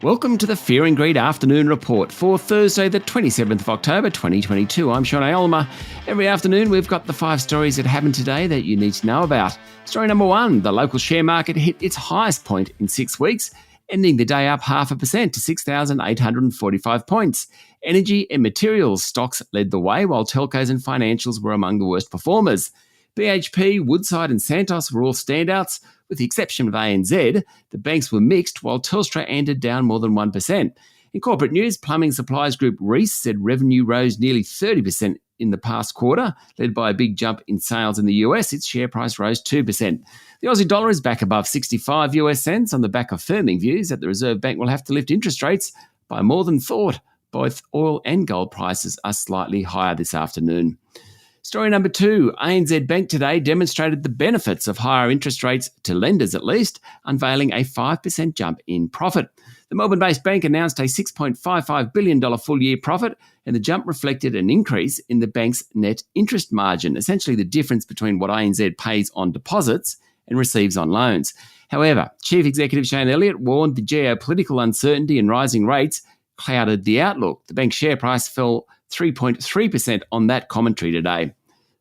Welcome to the Fear and Greed Afternoon Report for Thursday, the 27th of October, 2022. I'm Sean Aylmer. Every afternoon, we've got the 5 stories that happened today that you need to know about. Story number 1, the local share market hit its highest point in 6 weeks, ending the day up 0.5% to 6,845 points. Energy and materials stocks led the way, while telcos and financials were among the worst performers. BHP, Woodside and Santos were all standouts. With the exception of ANZ, the banks were mixed, while Telstra ended down more than 1%. In corporate news, plumbing supplies group Reece said revenue rose nearly 30% in the past quarter, led by a big jump in sales in the US. Its share price rose 2%. The Aussie dollar is back above 65 US cents on the back of firming views that the Reserve Bank will have to lift interest rates by more than thought. Both oil and gold prices are slightly higher this afternoon. Story number 2, ANZ Bank today demonstrated the benefits of higher interest rates to lenders at least, unveiling a 5% jump in profit. The Melbourne-based bank announced a $6.55 billion full-year profit, and the jump reflected an increase in the bank's net interest margin, essentially the difference between what ANZ pays on deposits and receives on loans. However, Chief Executive Shayne Elliott warned the geopolitical uncertainty and rising rates clouded the outlook. The bank's share price fell 3.3% on that commentary today.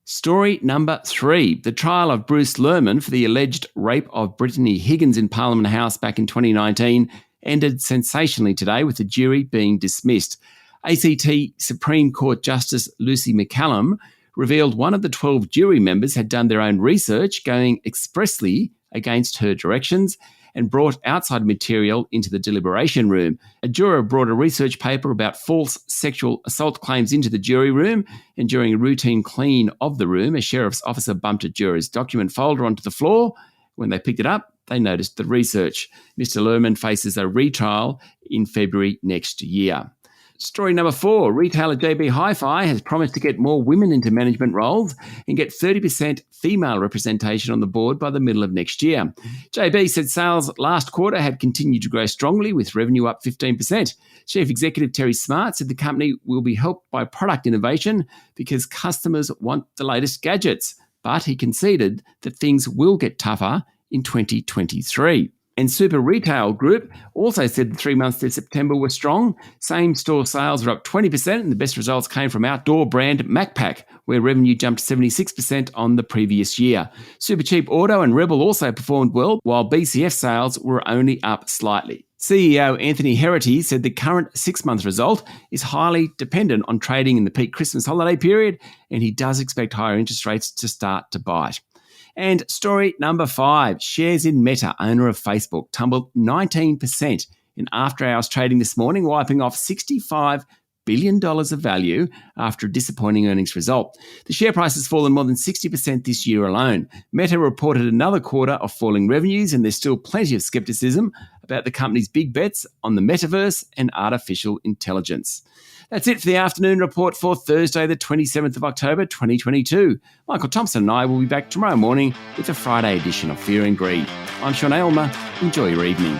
Story number 3, the trial of Bruce Lerman for the alleged rape of Brittany Higgins in Parliament House back in 2019 ended sensationally today, with the jury being dismissed. ACT Supreme Court Justice Lucy McCallum revealed one of the 12 jury members had done their own research, going expressly against her directions, and brought outside material into the deliberation room. A juror brought a research paper about false sexual assault claims into the jury room, and during a routine clean of the room, a sheriff's officer bumped a juror's document folder onto the floor. When they picked it up, they noticed the research. Mr. Lerman faces a retrial in February next year. Story number 4, retailer JB Hi-Fi has promised to get more women into management roles and get 30% female representation on the board by the middle of next year. JB said sales last quarter had continued to grow strongly, with revenue up 15%. Chief Executive Terry Smart said the company will be helped by product innovation because customers want the latest gadgets, but he conceded that things will get tougher in 2023. And Super Retail Group also said the 3 months to September were strong. Same-store sales were up 20%, and the best results came from outdoor brand Macpac, where revenue jumped 76% on the previous year. Supercheap Auto and Rebel also performed well, while BCF sales were only up slightly. CEO Anthony Heraghty said the current 6-month result is highly dependent on trading in the peak Christmas holiday period, and he does expect higher interest rates to start to bite. And story number 5, shares in Meta, owner of Facebook, tumbled 19% in after-hours trading this morning, wiping off $65 billion of value after a disappointing earnings result. The share price has fallen more than 60% this year alone. Meta reported another quarter of falling revenues, and there's still plenty of skepticism about the company's big bets on the metaverse and artificial intelligence. That's it for the afternoon report for Thursday, the 27th of October, 2022. Michael Thompson and I will be back tomorrow morning with a Friday edition of Fear and Greed. I'm Sean Aylmer. Enjoy your evening.